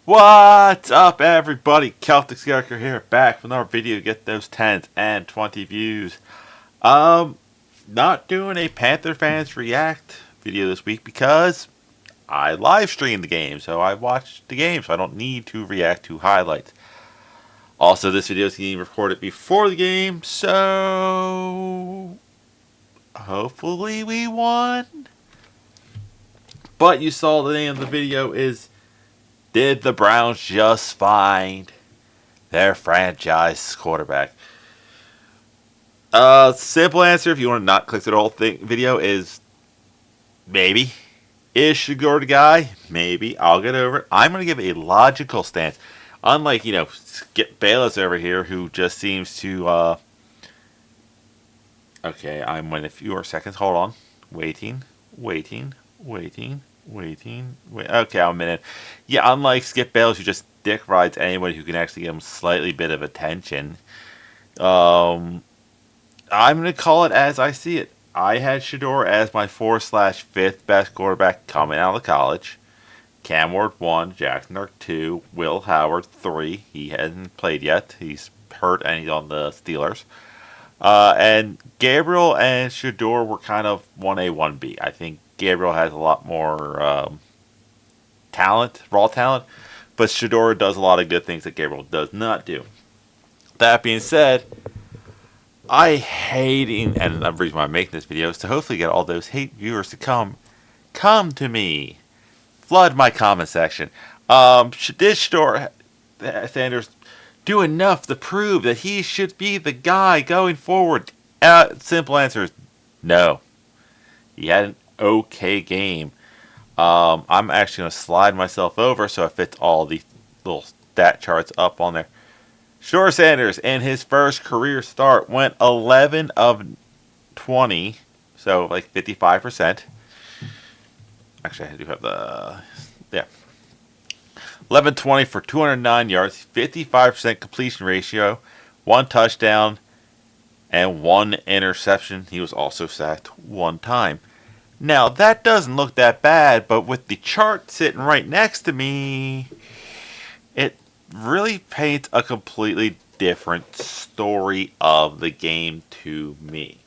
What's up, everybody? Celtic Scarecrow here, back with another video to get those 10s and 20 views. Not doing a Panther fans react video this week because I live streamed the game, so I watched the game, so I don't need to react to highlights. Also, this video is getting recorded before the game, so hopefully we won. But you saw the name of the video is, did the Browns just find their franchise quarterback? Simple answer, if you want to not click through the whole video, is maybe. Is Shador the guy? Maybe. I'll get over it. I'm going to give a logical stance. Unlike, Skip Bayless over here, who just seems to, okay, I'm in a few more seconds. Hold on. Waiting. Okay, I'm a minute. Yeah, unlike Skip Bayless, who just dick rides anybody who can actually give him slightly bit of attention. I'm going to call it as I see it. I had Shador as my 4/5th best quarterback coming out of college. Cam Ward 1, Jackson Dart 2, Will Howard 3. He hasn't played yet. He's hurt and he's on the Steelers. And Gabriel and Shador were kind of 1A, 1B. I think Gabriel has a lot more talent, raw talent, but Shador does a lot of good things that Gabriel does not do. That being said, I hate, and the reason why I'm making this video is to hopefully get all those hate viewers to come to me, flood my comment section. Did Shador Sanders do enough to prove that he should be the guy going forward? Simple answer is no. He had an okay game. I'm actually going to slide myself over so it fits all the little stat charts up on there. Shador Sanders, in his first career start, went 11 of 20, so like 55%. Actually, I do have the, 11-20 for 209 yards, 55% completion ratio, 1 touchdown, and 1 interception. He was also sacked 1 time. Now, that doesn't look that bad, but with the chart sitting right next to me, it really paints a completely different story of the game to me.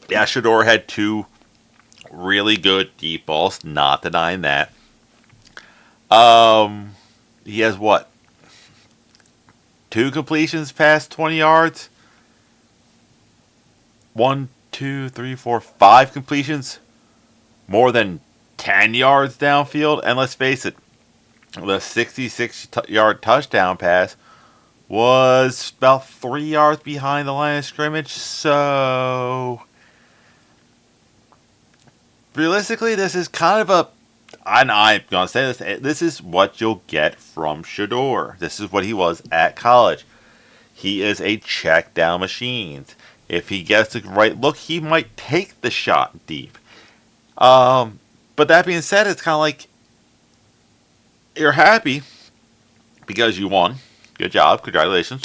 Yeah, Shador had 2 really good deep balls, not denying that. He has what? 2 completions past 20 yards? 1, 2, 3, 4, 5 completions, more than 10 yards downfield. And let's face it, the 66-yard touchdown pass was about 3 yards behind the line of scrimmage. So realistically, this is kind of a, and I'm going to say this is what you'll get from Shador. This is what he was at college. He is a check down machine. If he gets the right look, he might take the shot deep. But that being said, it's kind of like you're happy because you won. Good job. Congratulations.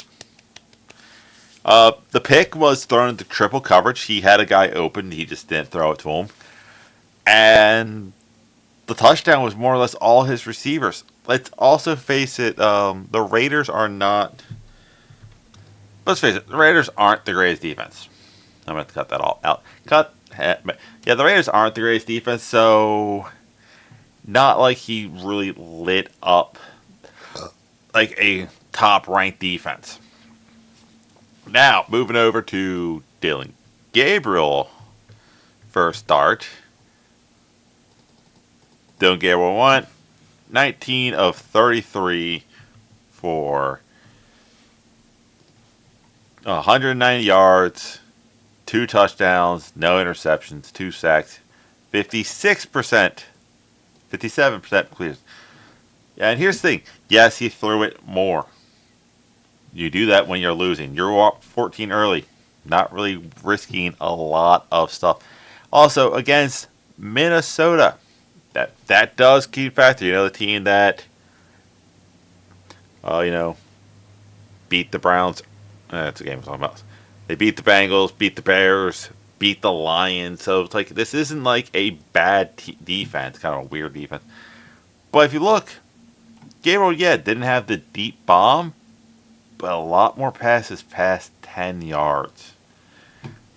The pick was thrown into triple coverage. He had a guy open. He just didn't throw it to him. And the touchdown was more or less all his receivers. Let's also face it, the Raiders are not... Let's face it, the Raiders aren't the greatest defense. I'm going to cut that all out. Yeah, the Raiders aren't the greatest defense, so not like he really lit up like a top-ranked defense. Now, moving over to Dylan Gabriel. First start. Dylan Gabriel went 19 of 33 for 190 yards, 2 touchdowns, no interceptions, 2 sacks, 56%, 57% clears. Yeah, and here's the thing. Yes, he threw it more. You do that when you're losing. You're up 14 early, not really risking a lot of stuff. Also, against Minnesota, that does keep factor. The team that, beat the Browns. That's a game I'm talking about. They beat the Bengals, beat the Bears, beat the Lions. So it's like this isn't like a bad defense, kind of a weird defense. But if you look, Gabriel, didn't have the deep bomb, but a lot more passes past 10 yards.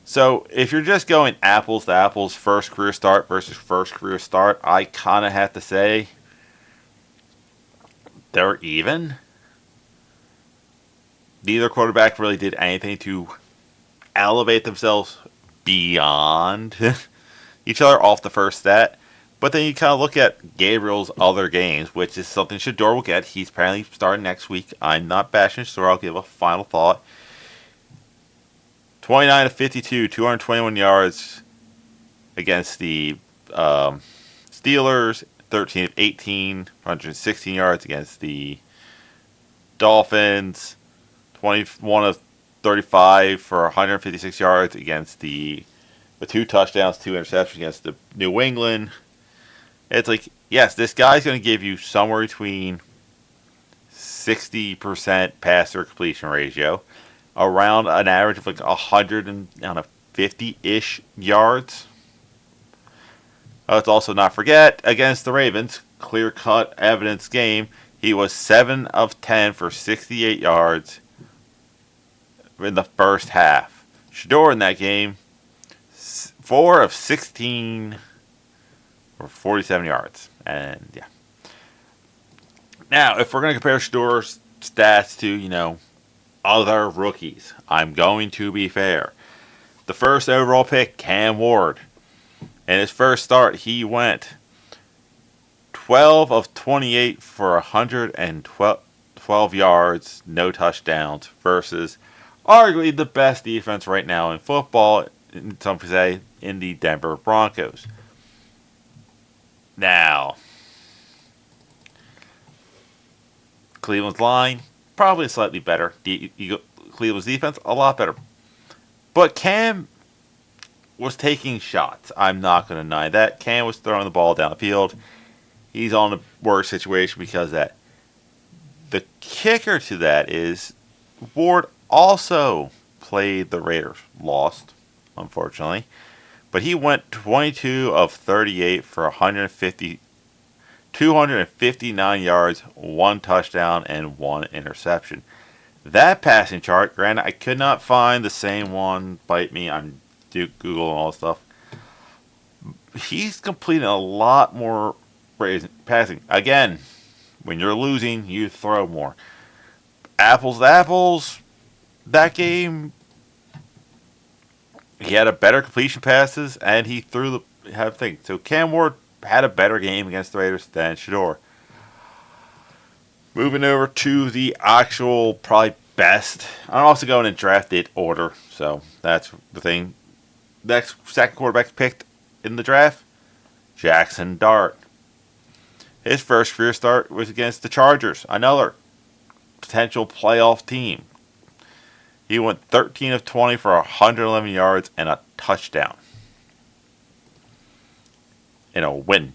So if you're just going apples to apples, first career start versus first career start, I kind of have to say they're even. Neither quarterback really did anything to elevate themselves beyond each other off the first stat. But then you kind of look at Gabriel's other games, which is something Shador will get. He's apparently starting next week. I'm not bashing Shador. I'll give a final thought. 29 of 52, 221 yards against the Steelers. 13 of 18, 116 yards against the Dolphins. 21 of 35 for 156 yards against the 2 touchdowns, 2 interceptions against the New England. It's like, yes, this guy's going to give you somewhere between 60% passer completion ratio, around an average of like 150-ish yards. Let's also not forget, against the Ravens, clear-cut evidence game, he was 7 of 10 for 68 yards in the first half. Shador in that game, 4 of 16 for 47 yards. And yeah. Now, if we're going to compare Shador's stats to, other rookies, I'm going to be fair. The first overall pick, Cam Ward. In his first start, he went 12 of 28 for 112 yards, no touchdowns, versus arguably the best defense right now in football, some say, in the Denver Broncos. Now, Cleveland's line, probably slightly better. Cleveland's defense, a lot better. But Cam was taking shots. I'm not going to deny that. Cam was throwing the ball down the field. He's on a worse situation because of that. The kicker to that is Ward also played the Raiders. Lost, unfortunately. But he went 22 of 38 for 259 yards, 1 touchdown, and 1 interception. That passing chart, granted, I could not find the same one. Bite me on Google and all that stuff. He's completing a lot more passing. Again, when you're losing, you throw more. Apples to apples, that game, he had a better completion passes, and he threw the thing. So Cam Ward had a better game against the Raiders than Shador. Moving over to the actual, probably best. I'm also going in drafted order, so that's the thing. Next, second quarterback picked in the draft, Jackson Dart. His first career start was against the Chargers, another potential playoff team. He went 13 of 20 for 111 yards and a touchdown in a win.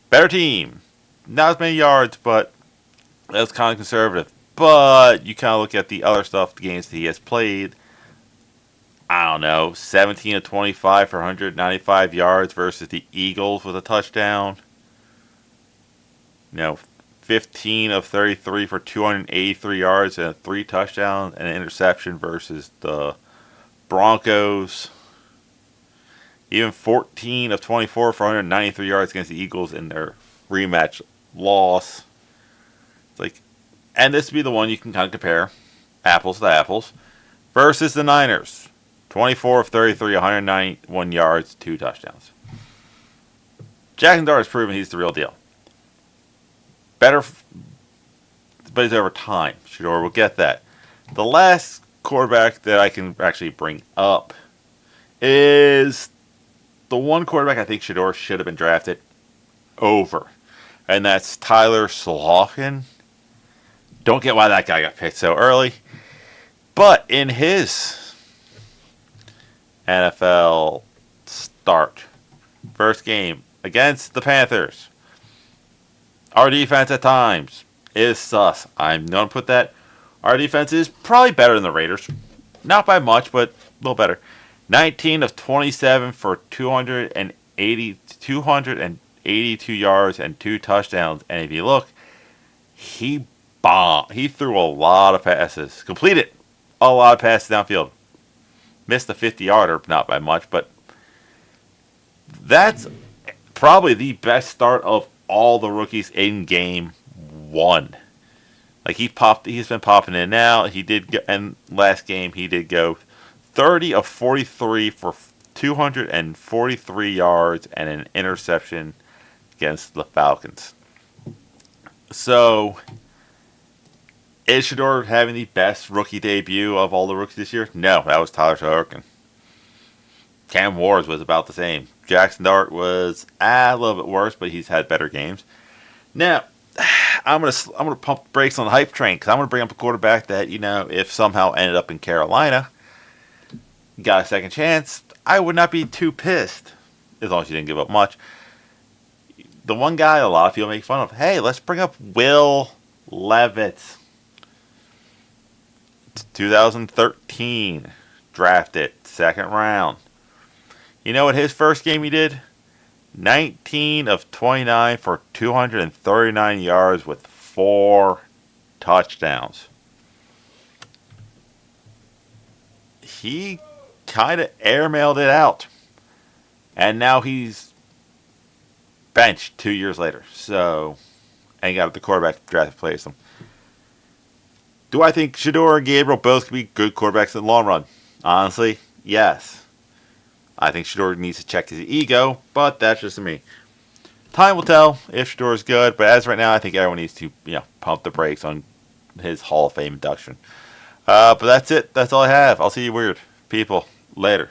Better team. Not as many yards, but that's kind of conservative. But you kind of look at the other stuff, the games that he has played. I don't know, 17 of 25 for 195 yards versus the Eagles with a touchdown. 15 of 33 for 283 yards and 3 touchdowns and an interception versus the Broncos. Even 14 of 24 for 193 yards against the Eagles in their rematch loss. It's like, and this would be the one you can kind of compare, apples to apples, versus the Niners. 24 of 33, 191 yards, 2 touchdowns. Jackson Dart has proven he's the real deal. Better, but he's over time. Shador will get that. The last quarterback that I can actually bring up is the one quarterback I think Shador should have been drafted over. And that's Tyler Sloughin. Don't get why that guy got picked so early. But in his NFL start, first game against the Panthers, our defense at times is sus. I'm going to put that. Our defense is probably better than the Raiders. Not by much, but a little better. 19 of 27 for 282 yards and 2 touchdowns. And if you look, he bombed. He threw a lot of passes. Completed a lot of passes downfield. Missed the 50-yarder, not by much, but that's probably the best start of all the rookies in game one. Like he's been popping in now. He did, and last game he did go 30 of 43 for 243 yards and an interception against the Falcons. So, is Shedeur having the best rookie debut of all the rookies this year? No, that was Tyler Shoyinka. Cam Ward was about the same. Jackson Dart was a little bit worse, but he's had better games. Now, I'm gonna pump the brakes on the hype train because I'm gonna bring up a quarterback that, if somehow ended up in Carolina, got a second chance, I would not be too pissed as long as you didn't give up much. The one guy a lot of people make fun of. Hey, let's bring up Will Levis. 2013, drafted second round. You know what his first game he did? 19 of 29 for 239 yards with 4 touchdowns. He kind of airmailed it out. And now he's benched 2 years later. So, and got the quarterback draft to place him. Do I think Shedeur and Gabriel both can be good quarterbacks in the long run? Honestly, yes. I think Shedeur needs to check his ego, but that's just me. Time will tell if Shedeur is good, but as right now, I think everyone needs to, pump the brakes on his Hall of Fame induction. But that's it. That's all I have. I'll see you weird people later.